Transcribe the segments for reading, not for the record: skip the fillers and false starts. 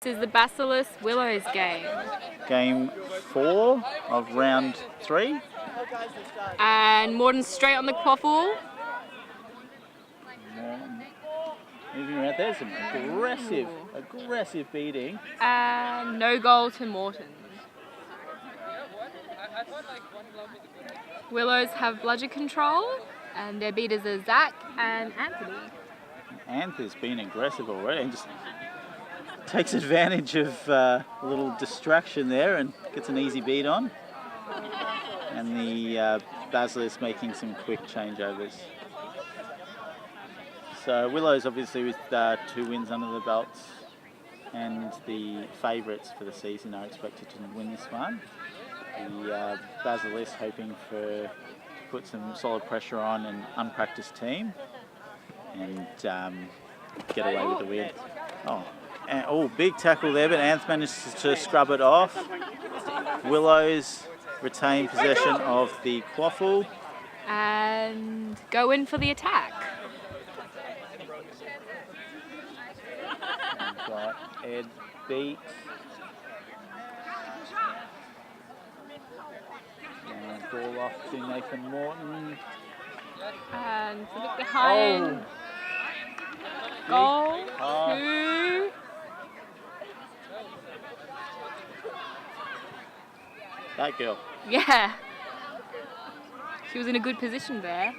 Next is the Basilisks Willows game. Game 4 of round 3. And Morton straight on the quaffle. Moving around there, some aggressive beating. And no goal to Morton. Willows have bludger control, and their beaters are Zach and Anthony. Anthony's been aggressive already and just takes advantage of a little distraction there and gets an easy beat on. And the Basilisks making some quick changeovers. So Willows obviously with 2 wins under the belts, and the favourites for the season are expected to win this one. The Basilisks hoping to put some solid pressure on an unpracticed team and get away with the win. Big tackle there, but Anth manages to scrub it off. Willows retain possession of the quaffle. And go in for the attack. We've got Ed beat. And ball off to Nathan Morton. And flick behind. Goal to... That girl. Yeah. She was in a good position there.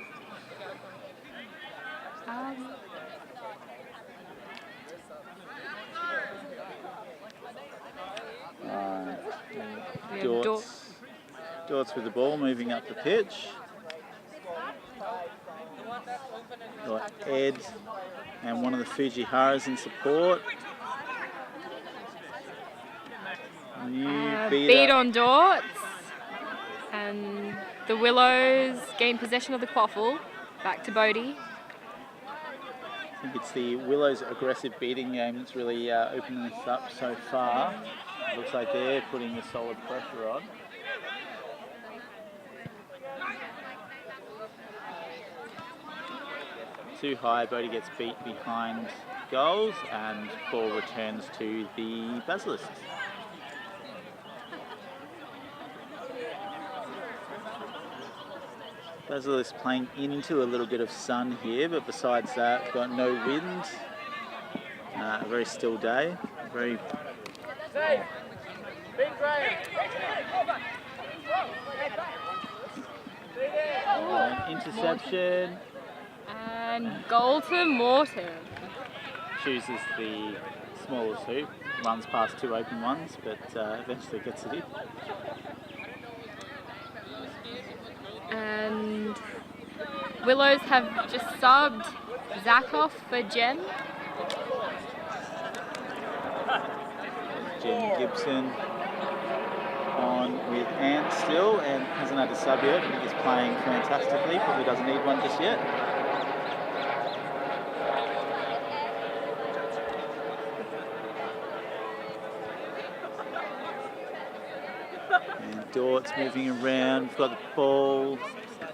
Dortz with the ball, moving up the pitch. Got Ed and one of the Fujiharas in support. Beat on Dortz. And the Willows gain possession of the quaffle. Back to Bodie. I think it's the Willows' aggressive beating game that's really opening this up so far. Looks like they're putting the solid pressure on. Too high, Bodie gets beat behind goals and ball returns to the Basilisks. Basilisks playing into a little bit of sun here, but besides that, we've got no wind. A very still day. Very. Interception. And goal to Morton. Chooses the smallest hoop, runs past 2 open ones, but eventually gets it in. And Willows have just subbed Zach off for Jen. Jen Gibson on with Ant still, and hasn't had a sub yet, but he's playing fantastically. Probably doesn't need one just yet. And Dortz moving around. We've got the ball.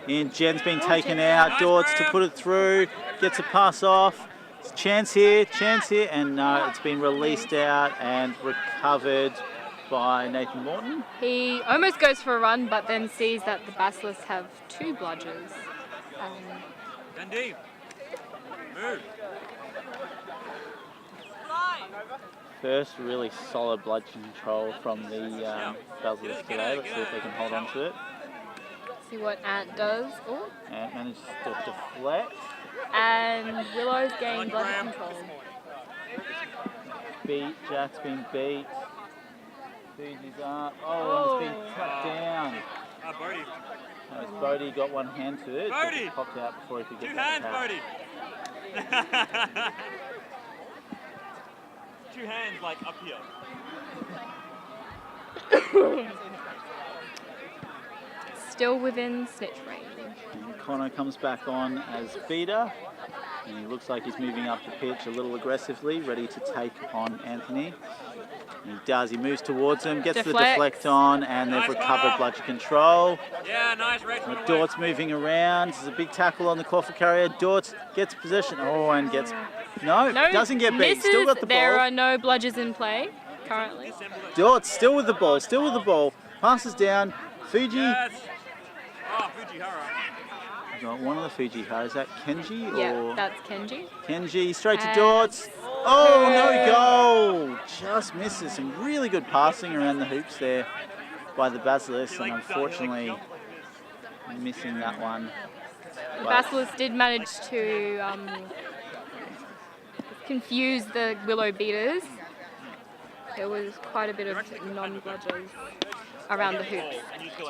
And Jen's been taken out. Dortz to put it through. Gets a pass off. Chance here, and no, it's been released out and recovered by Nathan Morton. He almost goes for a run, but then sees that the Basilisks have 2 bludgers. Dundee, move. First really solid bludger control from the Basilisks today. Let's see if they can hold on to it. See what Ant does. Ooh. Ant manages to deflect. And Willows gain bludger control. Beat, Jack's been beat. Fuji's up. Oh, and it's been cut down. Bodie. Bodie got one hand to it. Bodie! It popped out before he could get 2 that hands, pass. Bodie. 2 hands, like up here. Still within snitch range. And Connor comes back on as beater. And he looks like he's moving up the pitch a little aggressively, ready to take on Anthony. He does, he moves towards him, gets the deflect on, and they've recovered bludger control. Yeah, nice, Dortz moving around. There's a big tackle on the quaffle carrier. Dortz gets possession, and gets No, No, doesn't get beat. misses. Still got the There ball. are no bludgers in play currently. Dort still with the ball. Still with the ball. Passes down. Fuji. Yes. Oh, Fujihara. Got one of the Fujiharas. Is that Kenji or Yeah, that's Kenji. Kenji? Straight to And- Dortz. Oh, no goal. Just misses. Some really good passing around the hoops there by the Basilisks, and unfortunately missing that one. The But Basilisks did manage to confuse the Willow beaters. There was quite a bit of non-bludgers around the hoops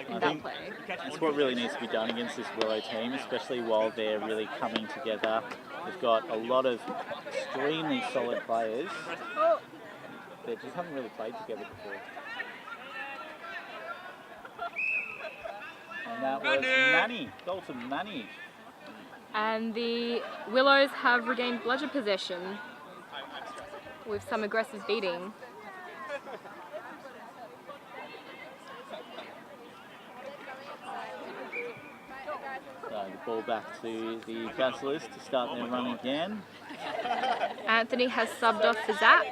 in that play. that's what really needs to be done against this Willow team, especially while they're really coming together. They've got a lot of extremely solid players that just haven't really played together before. And that was Manny, goal to Manny. And the Willows have regained bludger possession with some aggressive beating. So the ball back to the Basilisks to start their run again. Anthony has subbed off for Zach.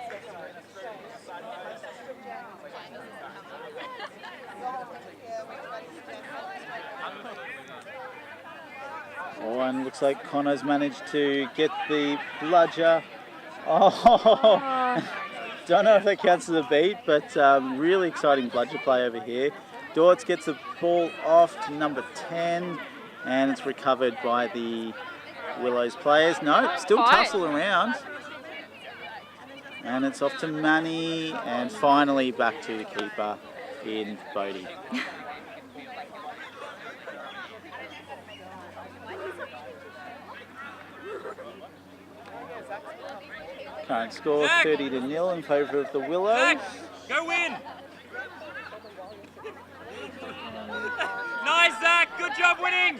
Oh, and looks like Connor's managed to get the bludger. Oh, don't know if that counts as a beat, but really exciting bludger play over here. Dortz gets the ball off to number 10, and it's recovered by the Willows players. No, still Fight. tussle around. And it's off to Manny, and finally back to the keeper in Bodie. Current score Zach. 30-0 in favour of the Willows. Zach, go win. Nice, Zach. Good job winning.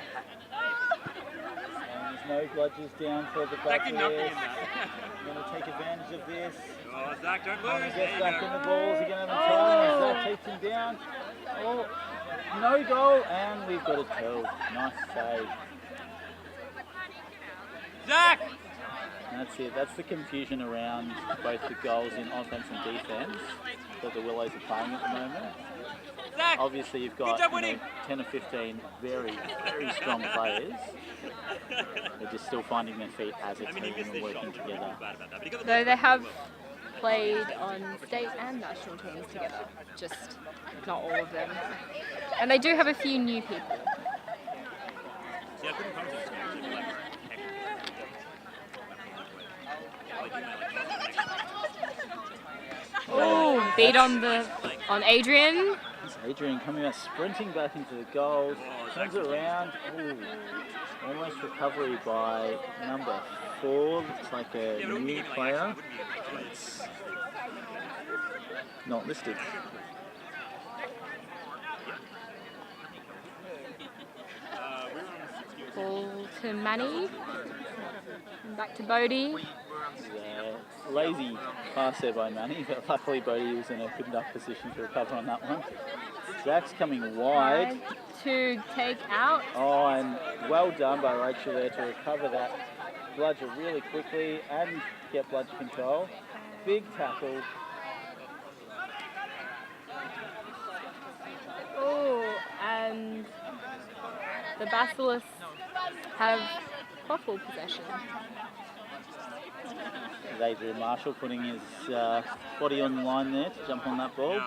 And there's no bludgers down for the Zach did nothing in Basilisks. that. Going to take advantage of this. Oh, Zach, don't Connor lose. gets There back you in the go. balls. He's going to have a try. And Zach takes him down. Oh, no goal. And we've got a 12. Nice save. Zach. And that's it. That's the confusion around both the goals in offense and defense that the Willows are playing at the moment. Zach. Obviously, you've Good got job winning. 10 or 15 very, very strong players. They're just still finding their feet as a team and working together. Though they have played on state and national teams together, just not all of them. And they do have a few new people. See, I couldn't come to this match. Oh, beat on Adrian. It's Adrian coming out sprinting back into the goals. Turns it around. Ooh, almost recovery by number 4. Looks like a new player. It's not listed. Ball to Manny. And back to Bodie. Lazy pass there by Manny, but luckily Bodie was in a good enough position to recover on that one. Zach's coming wide. To take out. Oh, and well done by Rachel there to recover that bludger really quickly and get bludger control. Big tackle. Oh, and the Basilisks have quaffle possession. Adrian Marshall putting his body on the line there to jump on that ball.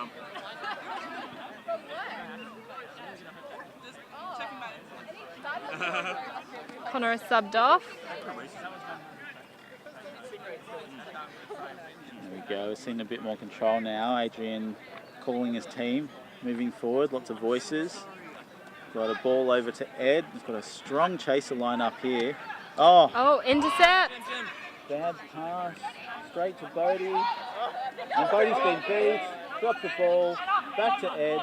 Connor is subbed off. There we go, we're seeing a bit more control now. Adrian calling his team, moving forward, lots of voices. Got a ball over to Ed. He's got a strong chaser line up here. Oh, Oh, intercept. bad pass, straight to Bodie. And Bodie's been beat, dropped the ball, back to Ed.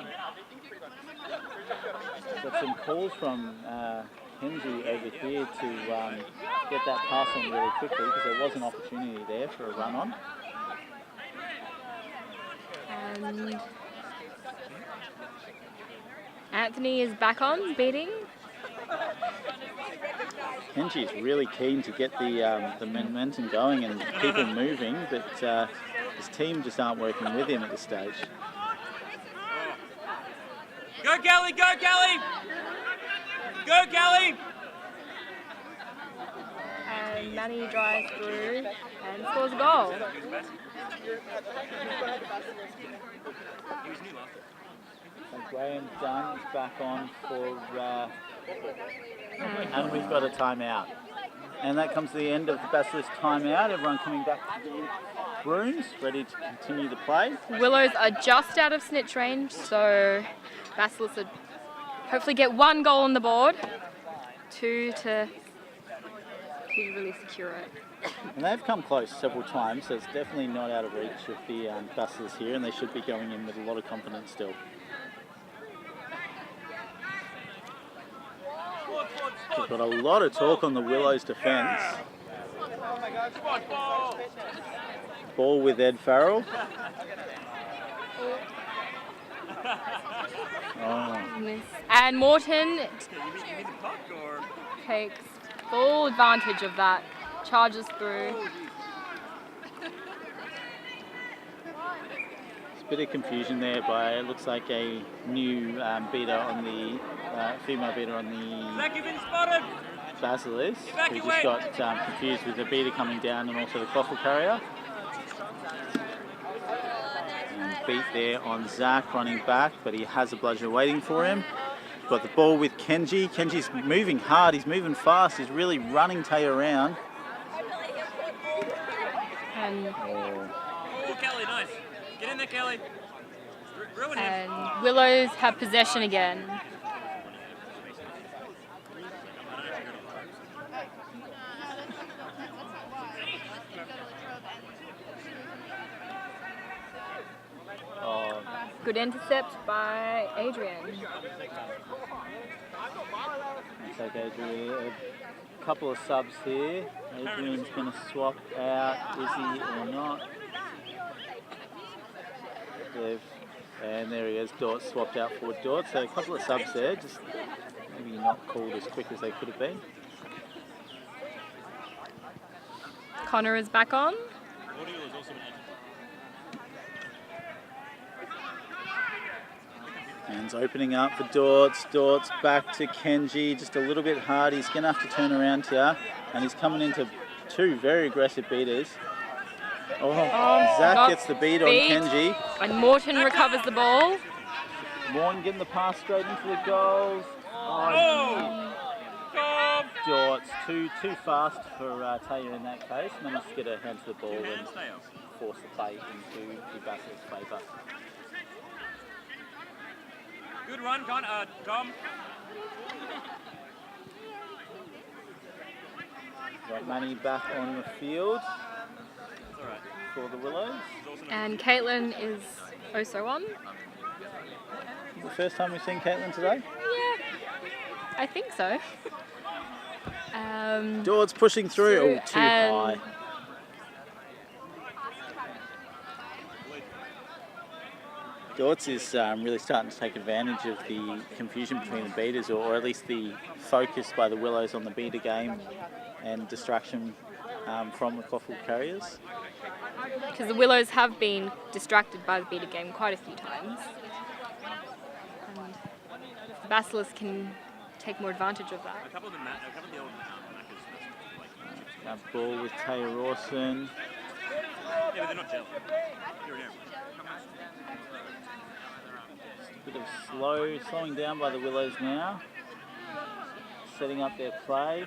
Got some calls from Kenji over here to get that pass on really quickly because there was an opportunity there for a run on. And Anthony is back on, beating. Kenji is really keen to get the momentum going and people moving, but his team just aren't working with him at this stage. Go, Kelly! Go, Kelly! Go, Kelly! And Manny drives through and scores a goal. And Graham Dunn is back on for, and we've got a timeout. And that comes to the end of the Basilisk timeout. Everyone coming back to the rooms, ready to continue the play. Willows are just out of snitch range, so Basilisks would hopefully get 1 goal on the board, 2 to really secure it. And they've come close several times, so it's definitely not out of reach of the Basilisks here, and they should be going in with a lot of confidence still. We've got a lot of talk on the Willows defence. Ball with Ed Farrell. Oh. And Morton takes full advantage of that, charges through. There's a bit of confusion there by, it looks like a new beater on the, female beater on the Basilisks, who just got confused with the beater coming down and also the Quaffle carrier. And beat there on Zach running back, but he has a bludger waiting for him. Got the ball with Kenji. Kenji's moving hard, he's moving fast, he's really running Tay around. And Kelly, nice. Get in there, Kelly. Ruin him. And Willows have possession again. Good intercept by Adrian. Looks like Adrian, a couple of subs here. Adrian's going to swap out, is he or not? And there he is, Dort swapped out for Dort. So a couple of subs there, just maybe not called as quick as they could have been. Connor is back on. Hands opening up for Dortz. Dortz back to Kenji, just a little bit hard. He's going to have to turn around here, and he's coming into 2 very aggressive beaters. Zach gets the beat on Kenji. And Morton recovers the ball. Morton getting the pass straight into the goals. Dortz too fast for Taya in that case. Managed to get her hand to the ball and force the play into the Basilisks' favour. Good run, Tom. Got Manny back on the field for the Willows. And Caitlin is also on. The first time we've seen Caitlin today? Yeah, I think so. Dortz pushing through. Too high. Dortz is really starting to take advantage of the confusion between the beaters, or at least the focus by the Willows on the beater game and distraction from the Quaffle carriers. Because the Willows have been distracted by the beater game quite a few times. And the Basilisks can take more advantage of that. A couple of the old That ball with Taya Rawson. Yeah, but they're not gel. Here and here. Bit of slowing down by the Willows now. Setting up their play.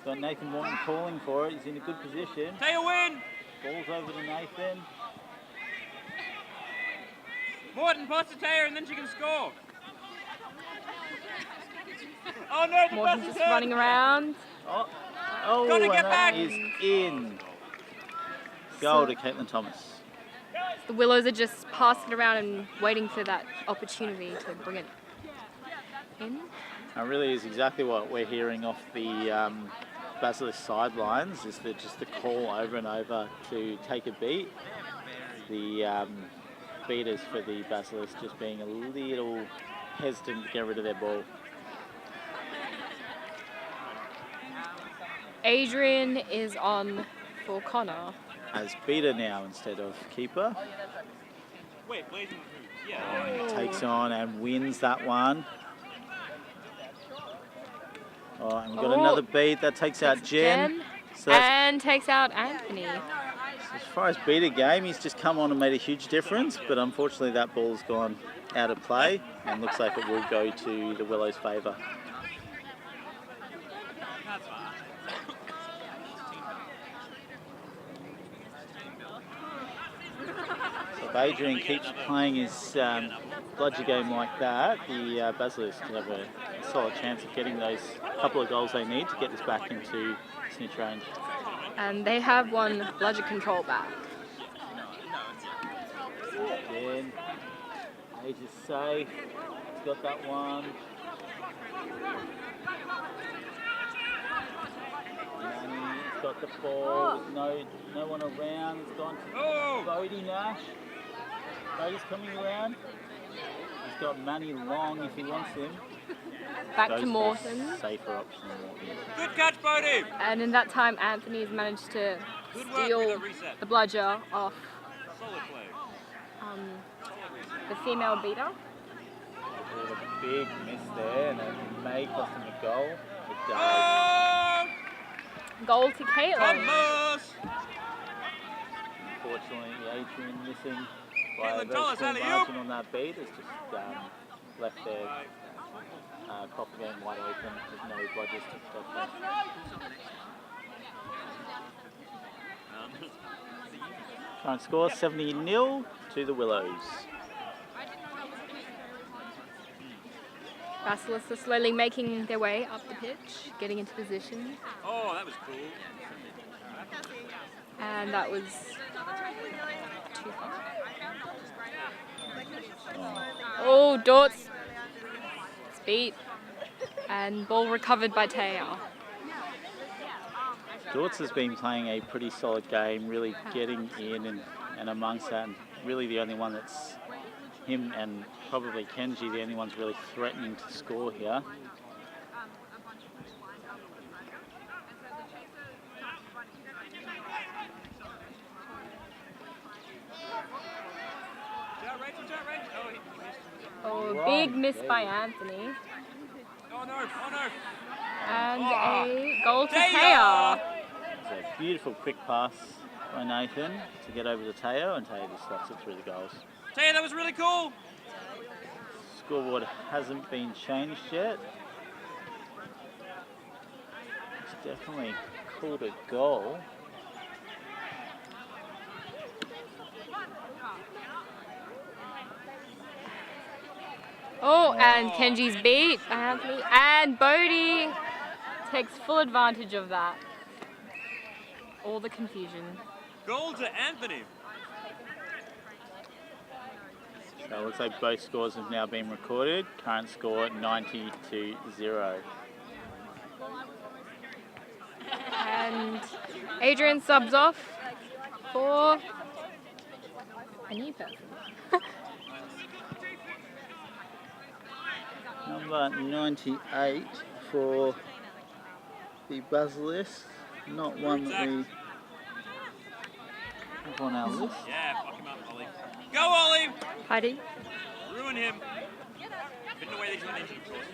Got Nathan Morton calling for it. He's in a good position. Take a win! Ball's over to Nathan. Morton, pass to Taylor and then she can score. Oh no, the Morton's bus is just running around. Gotta get and back. that is in. Goal to Caitlin Thomas. The Willows are just passing it around and waiting for that opportunity to bring it in. That really is exactly what we're hearing off the Basilisk sidelines, is that just the call over and over to take a beat. The beaters for the Basilisks just being a little hesitant to get rid of their ball. Adrian is on for Connor. As beater now instead of keeper. Wait, Blazing who? Yeah. Takes on and wins that one. Oh, and we've got another beat that takes out Jen. So and takes out Anthony. as far as beater game, he's just come on and made a huge difference, but unfortunately that ball's gone out of play and looks like it will go to the Willows' favour. So if Adrian keeps playing his bludger game like that, the Basilisks could have a solid chance of getting those couple of goals they need to get this back into snitch range. And they have one bludger control back. Again, Age is safe. He's got that one. He's got the ball. No one around. It's gone to Bodie Nash. Bodie's coming around. He's got Manny long if he wants him. Back Goes to for Morton. a safer option than Morton. Good catch, Bodie. And in that time, Anthony's managed to Good work with steal the reset. the bludger off Solid play. the female beater. A big miss there, and it may cost him a goal. It does. Oh! Goal to Caitlin. Thomas! Unfortunately, Adrian missing by a Caitlin, very tell us, small alley-oop. margin on that beat. It's just left their copper game wide open with no bludgers to protect them. Current score 70-0 to the Willows. Basilisks are slowly making their way up the pitch, getting into position. Oh, that was cool. And that was too far. Oh, Dortz. It's beat. And ball recovered by Taya. Dortz has been playing a pretty solid game, really getting in and amongst that, and really the only one that's him and probably Kenji, the only ones really threatening to score here. Oh, big miss by Anthony. Oh no, oh no. And a goal to Taya! Taya. It's a beautiful quick pass by Nathan to get over to Teo, and Teo just slots it through the goals. Taya, that was really cool. Scoreboard hasn't been changed yet. It's definitely called a goal. Oh, and Kenji's beat by Anthony. And Bodie takes full advantage of that. All the confusion. Goal to Anthony. So it looks like both scores have now been recorded. Current score 90-0. And Adrian subs off for a new person. Number 98 for the Basilisks. Not one that we have on our list. Yeah, fuck him up, Ollie. Go, Ollie! Heidi. Ruin him. Been away these one injured, of course.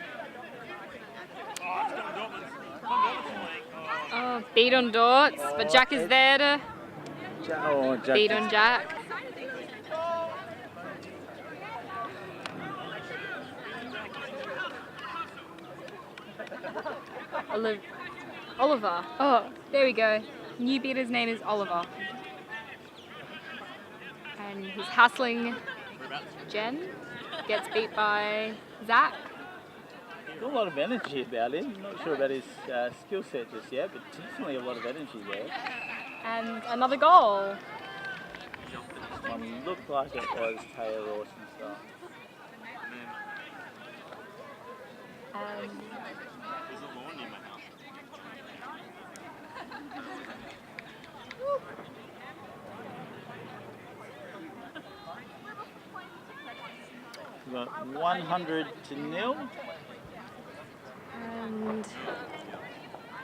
Oh, it's Tom Dortmund. Tom Dortmund's playing. Oh. Oh, beat on Dortz, but Jack is there to Jack beat on Jack. Oliver. Oh, there we go. New beater's name is Oliver. And he's hassling Jen. Gets beat by Zach. Got a lot of energy about him. Not sure about his skill set just yet, but definitely a lot of energy there. And another goal. This one looked like it was Taylor Rawson's style. And There's a lawn near my house. We've got 100-0. And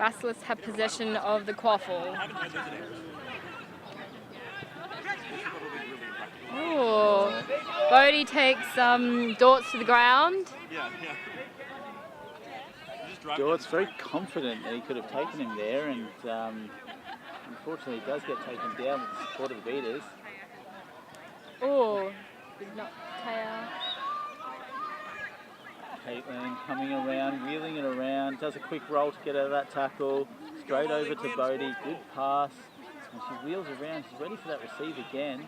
Basilisks have possession of the quaffle. Ooh. Bodie takes Dortz to the ground. Dortz very confident that he could have taken him there, and unfortunately he does get taken down with the support of the beaters. Oh, did not Taya. Caitlin coming around, wheeling it around, does a quick roll to get out of that tackle, straight over to Bodie, good pass, and she wheels around, she's ready for that receive again.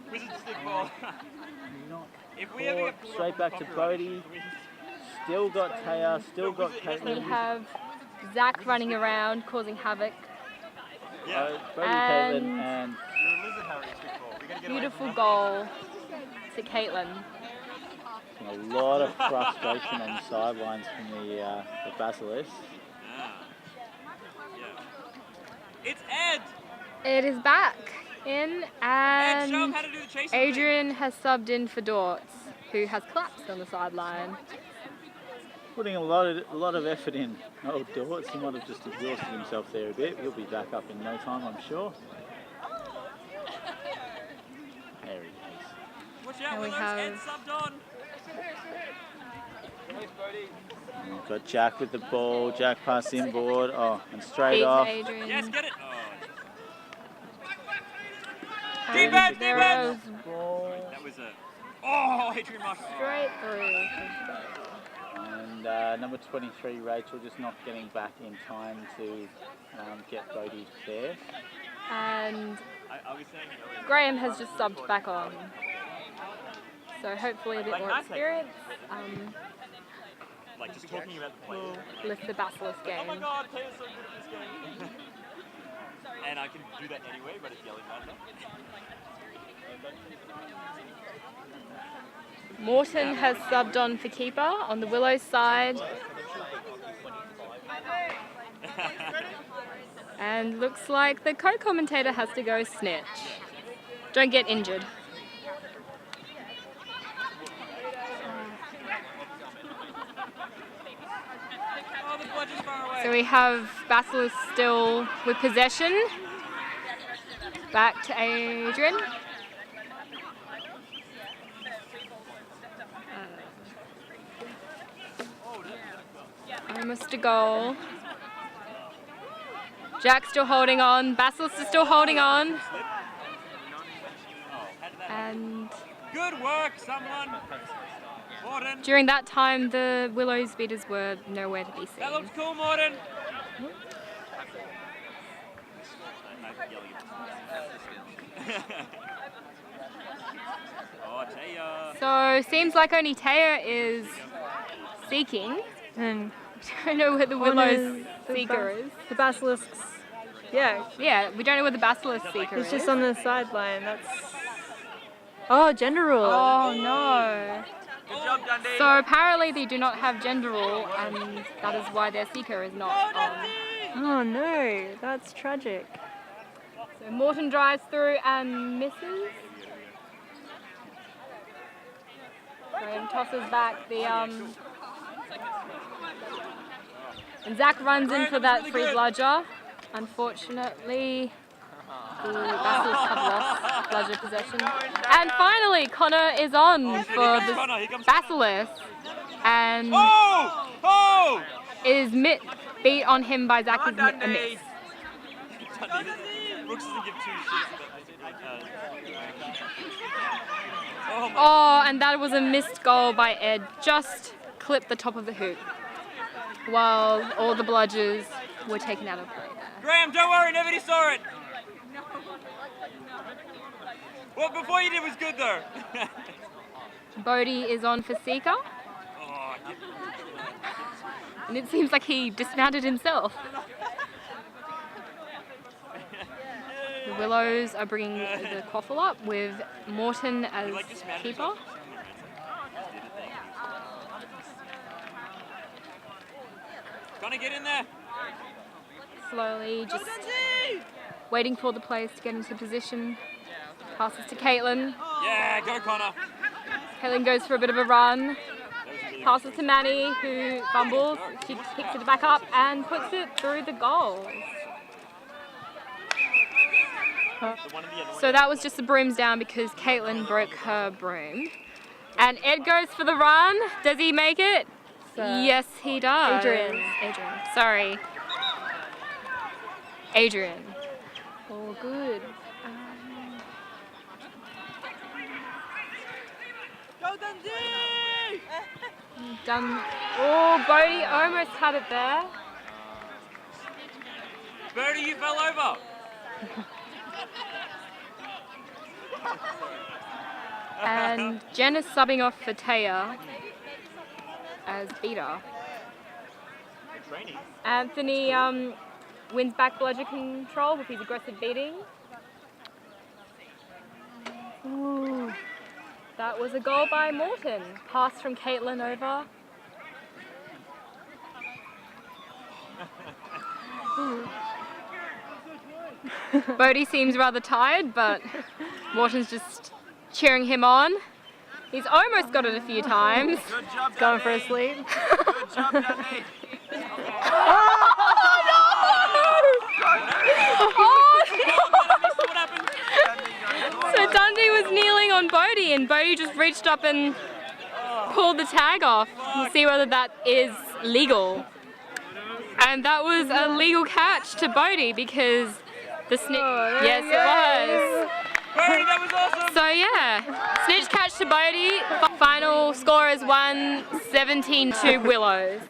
Wizard stick ball. Not caught, straight back to Bodie, still got Taya, still got Caitlin. We have Zach running around, causing havoc. Bodie, Caitlin, and beautiful goal to Caitlin. a lot of frustration on the sidelines from the Basilisks. It's Ed! It is back in, Ed, show him and how to do the chasing Adrian has subbed in for Dortz, who has collapsed on the sideline. Putting a lot of effort in. Oh, Dortz, he might have just exhausted himself there a bit. He'll be back up in no time, I'm sure. There he goes. Watch out, And we Willows, have- Ed subbed on. We've got Jack with the ball. Jack pass inboard. Oh, and straight Beats off. Adrian. Yes, get it! And Defense, there defense! goes Ball. That was a... Oh, Adrian Marshall. straight through. And number 23, Rachel, just not getting back in time to get Bodie there. And I was saying earlier. Graham has just subbed back on. So hopefully a bit more experience Like just talking about the play. will lift the Basilisk game. Oh my god, Taylor's so good at this game. And I can do that anyway, but it's yelling at me. Morton has subbed on for keeper on the Willows side. And looks like the co-commentator has to go snitch. Don't get injured. Oh, the bludge is far away. So we have Basilisks still with possession. Back to Adrian. Almost a goal. Jack still holding on. Basilisks is still holding on. And Good work, someone. Morton. during that time, the Willows beaters were nowhere to be That seen. looks cool, Morton. Oh, Taya. So seems like only Taya is seeking. And I don't know where the Willows seeker is. the Basilisks, yeah, Yeah, we don't know where the Basilisk seeker he's is. just on the sideline. That's gender rule. Oh no. Good job, Dundee. So apparently they do not have gender rule, and that is why their seeker is not on. Oh no, that's tragic. So Morton drives through and misses. Graham tosses back the and Zach runs in for that free bludger. Unfortunately, the Basilisks have lost bludger possession. And finally, Connor is on for the Basilisk and Oh! Oh! is beat on him by Zach with a miss. Brooks doesn't give two shits about Oh my Oh, and that was a missed goal by Ed. Just clipped the top of the hoop while all the bludgers were taken out of play there. Graham, don't worry, nobody saw it. What before you did was good though. Bodie is on for seeker, Oh, and it seems like he dismounted himself. The Willows are bringing the quaffle up with Morton as keeper. Gonna get in there. Slowly just waiting for the players to get into position. Passes to Caitlin. Yeah, go Connor. Caitlin goes for a bit of a run. That was a really Passes to Manny, who fumbles. She picks it back up and puts it through the goals. So that was just the brooms down because Caitlin broke her broom. And Ed goes for the run. Does he make it? Yes, he does. Adrian. Sorry. Adrian. Oh, good. Go Dundee! Oh, Bodie almost had it there. Birdie, you fell over. And Jen is subbing off for Taya as beater. Training. Anthony wins back bludger control with his aggressive beating. Ooh. That was a goal by Morton. Pass from Caitlin over. Bodie seems rather tired, but Morton's just cheering him on. He's almost got it a few times. Good job, Going for a sleep. Good job, Dundee. What happened? So Dundee was kneeling on Bodie and Bodie just reached up and pulled the tag off. We'll see whether that is legal. And that was a legal catch to Bodie because the snitch... yes, it was. Birdie, that was awesome. So yeah, snitch catch to Bodie. Final score is 1-17 to Willows.